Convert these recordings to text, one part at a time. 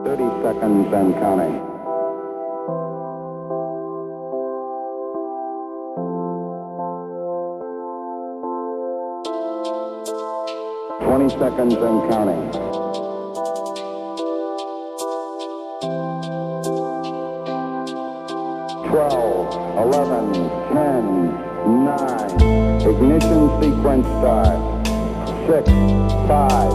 30 seconds and counting. Seconds and counting. 12, 11, 10, 9. Ignition sequence start. 6, 5,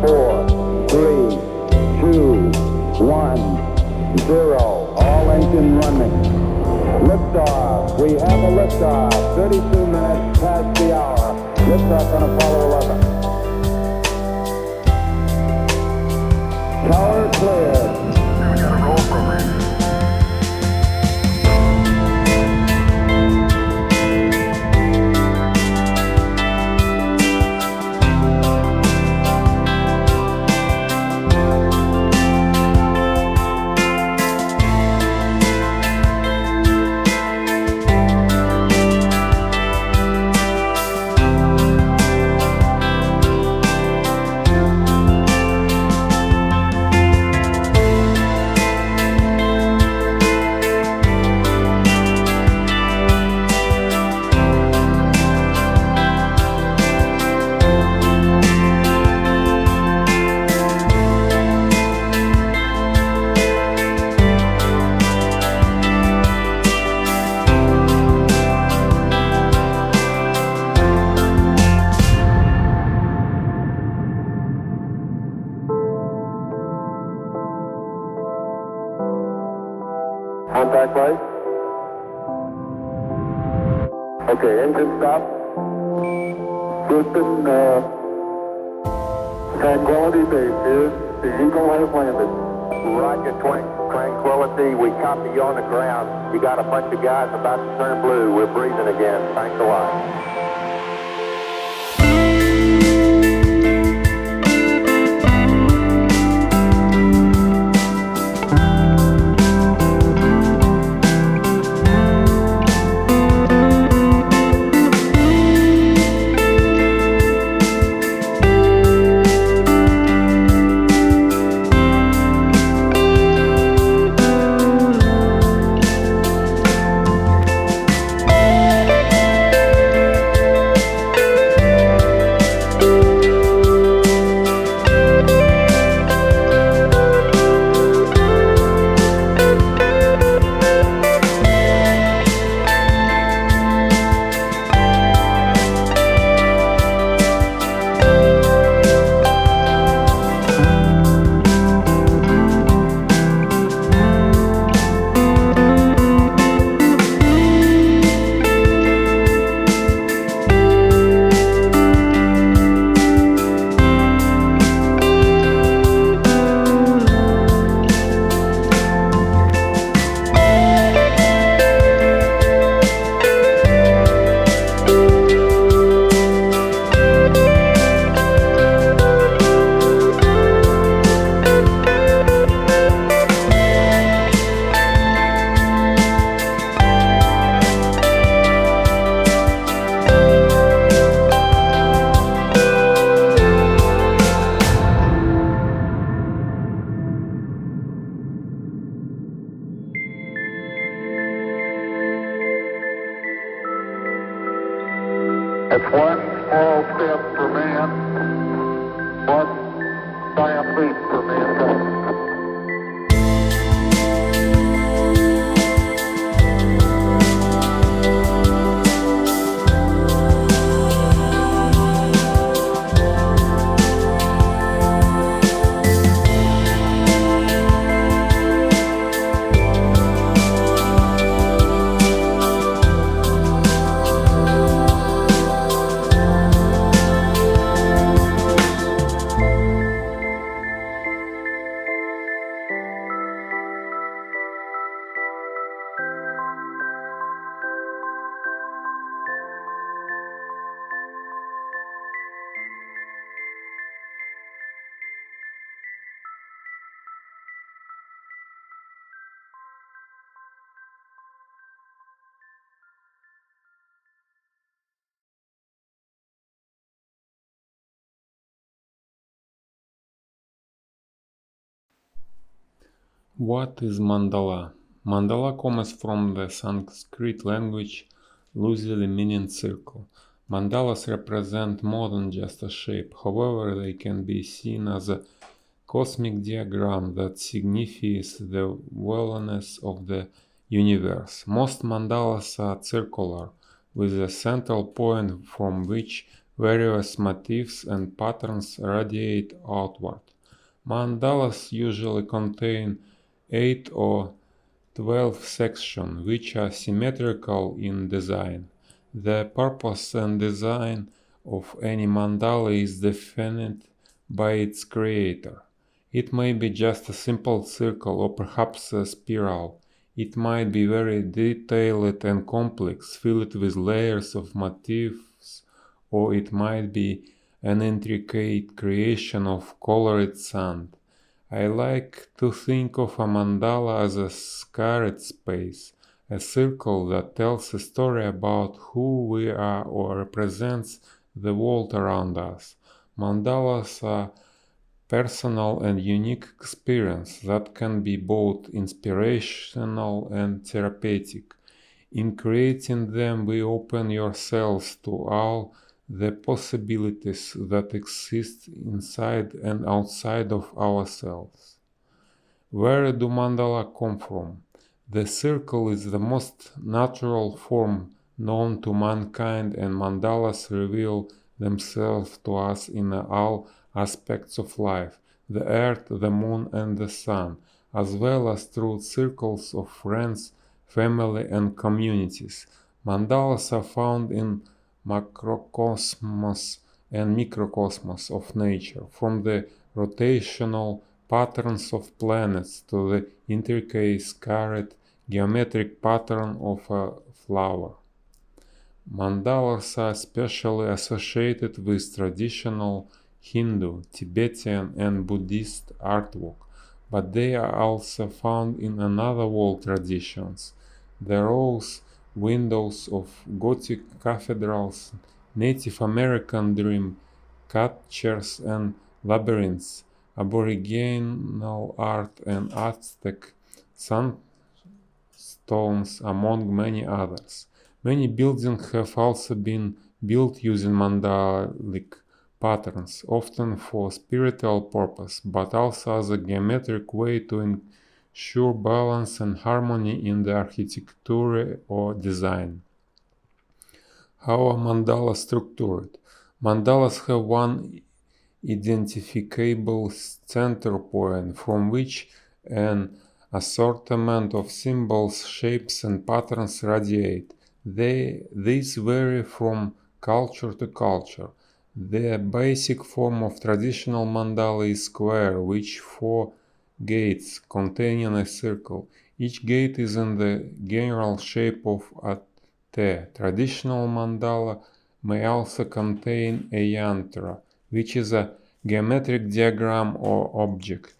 4, 3, 2, 1, 0. All engine running. Liftoff. We have a liftoff. 32 minutes past the hour. Liftoff on Apollo 11. Tower clear. We got a roll program. Contact light. Okay, engine stop. Houston, Tranquility Base here. The Eagle has landed. Roger, Tranquility. We copy you on the ground. You got a bunch of guys about to turn blue. We're breathing again. Thanks a lot. It's one small step for man, one giant leap for mankind. What is mandala? Mandala comes from the Sanskrit language, loosely meaning circle. Mandalas represent more than just a shape, however, they can be seen as a cosmic diagram that signifies the wellness of the universe. Most mandalas are circular, with a central point from which various motifs and patterns radiate outward. Mandalas usually contain 8 or 12 sections, which are symmetrical in design. The purpose and design of any mandala is defined by its creator. It may be just a simple circle or perhaps a spiral. It might be very detailed and complex, filled with layers of motifs, or it might be an intricate creation of colored sand. I like to think of a mandala as a scarred space, a circle that tells a story about who we are or represents the world around us. Mandalas are personal and unique experience that can be both inspirational and therapeutic. In creating them, we open ourselves to all the possibilities that exist inside and outside of ourselves. Where do mandala come from? The circle is the most natural form known to mankind, and mandalas reveal themselves to us in all aspects of life, the earth, the moon, and the sun, as well as through circles of friends, family, and communities. Mandalas are found in macrocosmos and microcosmos of nature, from the rotational patterns of planets to the intricate scarred geometric pattern of a flower. Mandalas are especially associated with traditional Hindu, Tibetan, and Buddhist artwork, but they are also found in another world traditions. The rose windows of Gothic cathedrals, Native American dream catchers and labyrinths, Aboriginal art, and Aztec sandstones, among many others. Many buildings have also been built using mandalic patterns, often for spiritual purpose, but also as a geometric way to ensure balance and harmony in the architecture or design. How are mandalas structured? Mandalas have one identifiable center point from which an assortment of symbols, shapes, and patterns radiate. These vary from culture to culture. The basic form of traditional mandala is square, with 4 gates containing a circle. Each gate is in the general shape of a T. Traditional mandala may also contain a yantra, which is a geometric diagram or object.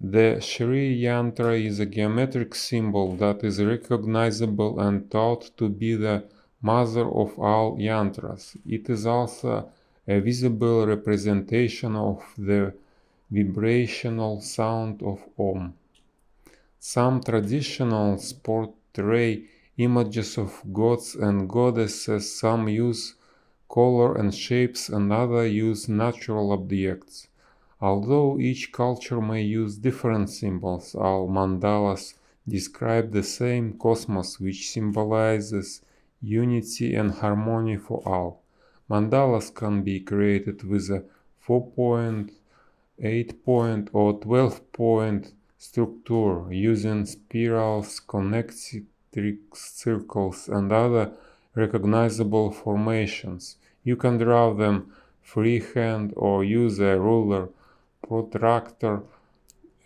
The Shri yantra is a geometric symbol that is recognizable and thought to be the mother of all yantras. It is also a visible representation of the vibrational sound of Om. Some traditions portray images of gods and goddesses, some use color and shapes, and others use natural objects. Although each culture may use different symbols, all mandalas describe the same cosmos which symbolizes unity and harmony for all. Mandalas can be created with a 4-point, 8-point, or 12-point structure using spirals, concentric circles, and other recognizable formations. You can draw them freehand or use a ruler, protractor,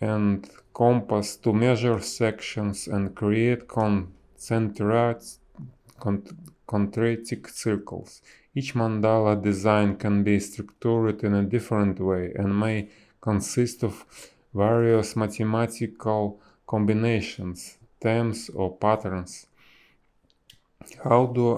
and compass to measure sections and create concentric circles. Each mandala design can be structured in a different way and may consist of various mathematical combinations, themes, or patterns. How do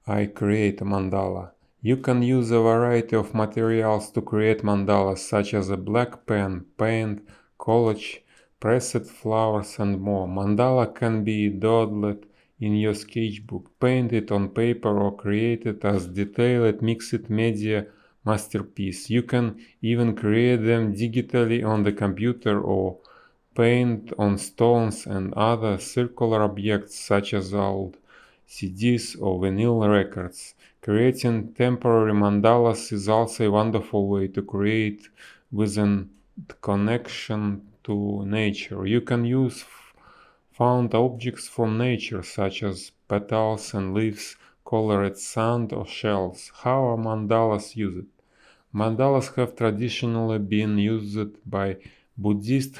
I create a mandala? You can use a variety of materials to create mandalas, such as a black pen, paint, collage pressed flowers and more. Mandala can be dawdled in your sketchbook, painted on paper, or created as detailed mixed media masterpiece. You can even create them digitally on the computer or paint on stones and other circular objects such as old CDs or vinyl records. Creating temporary mandalas is also a wonderful way to create within connection to nature. You can use found objects from nature such as petals and leaves, colored sand or shells. How are mandalas used? Mandalas have traditionally been used by Buddhists,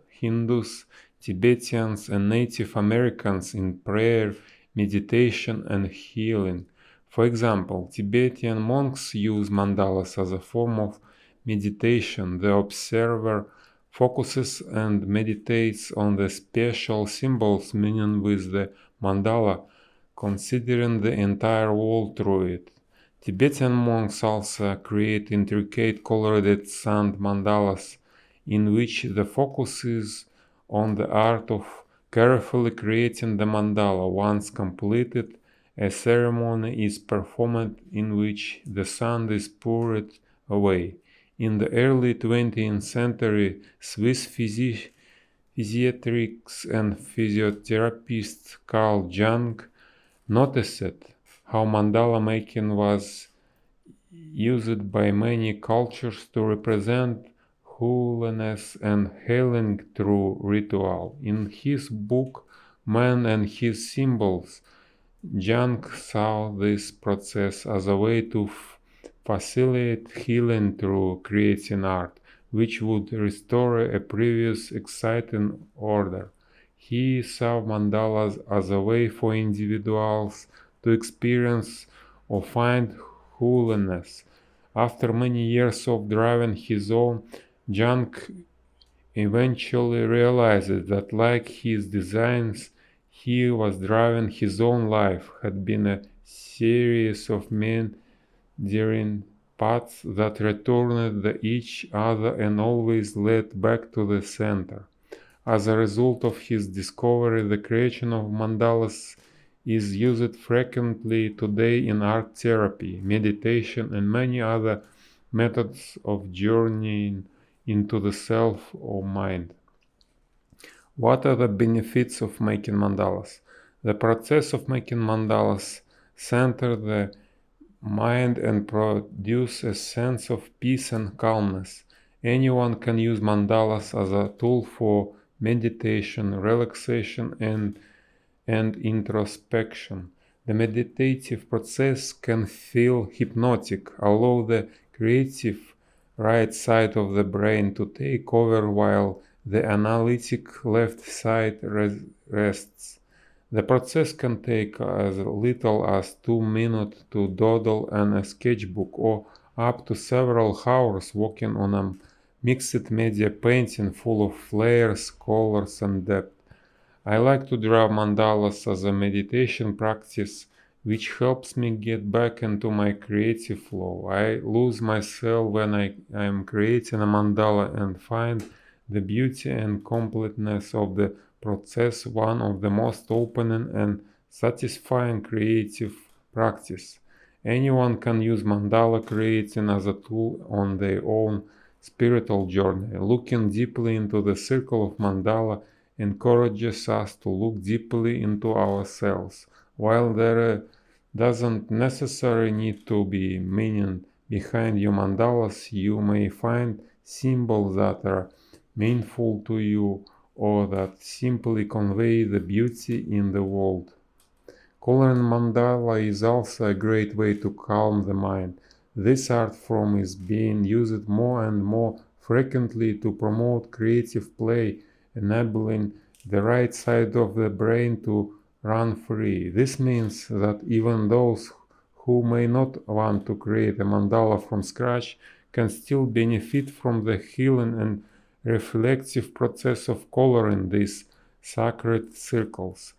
Hindus, Tibetans, and Native Americans in prayer, meditation, and healing. For example, Tibetan monks use mandalas as a form of meditation. The observer focuses and meditates on the special symbols meaning with the mandala, considering the entire world through it. Tibetan monks also create intricate colored sand mandalas in which the focus is on the art of carefully creating the mandala. Once completed, a ceremony is performed in which the sand is poured away. In the early 20th century, Swiss physiatrist and physiotherapist Carl Jung noticed how mandala making was used by many cultures to represent holiness and healing through ritual. In his book Man and His Symbols, Jung saw this process as a way to facilitate healing through creating art, which would restore a previous exciting order. He saw mandalas as a way for individuals to experience or find holiness. After many years of driving his own, Jung eventually realized that, like his designs, he was driving his own life, had been a series of meandering paths that returned each other and always led back to the center. As a result of his discovery, the creation of mandalas is used frequently today in art therapy, meditation, and many other methods of journeying into the self or mind. What are the benefits of making mandalas? The process of making mandalas center the mind and produce a sense of peace and calmness. Anyone can use mandalas as a tool for meditation, relaxation, and introspection. The meditative process can feel hypnotic, allow the creative right side of the brain to take over while the analytic left side rests. The process can take as little as 2 minutes to dawdle on a sketchbook or up to several hours working on a mixed media painting full of layers, colors, and depth. I like to draw mandalas as a meditation practice which helps me get back into my creative flow. I lose myself when I am creating a mandala and find the beauty and completeness of the process one of the most opening and satisfying creative practice. Anyone can use mandala creating as a tool on their own spiritual journey. Looking deeply into the circle of mandala encourages us to look deeply into ourselves. While there doesn't necessarily need to be meaning behind your mandalas, you may find symbols that are meaningful to you or that simply convey the beauty in the world. Coloring mandala is also a great way to calm the mind. This art form is being used more and more frequently to promote creative play, enabling the right side of the brain to run free. This means that even those who may not want to create a mandala from scratch can still benefit from the healing and reflective process of coloring these sacred circles.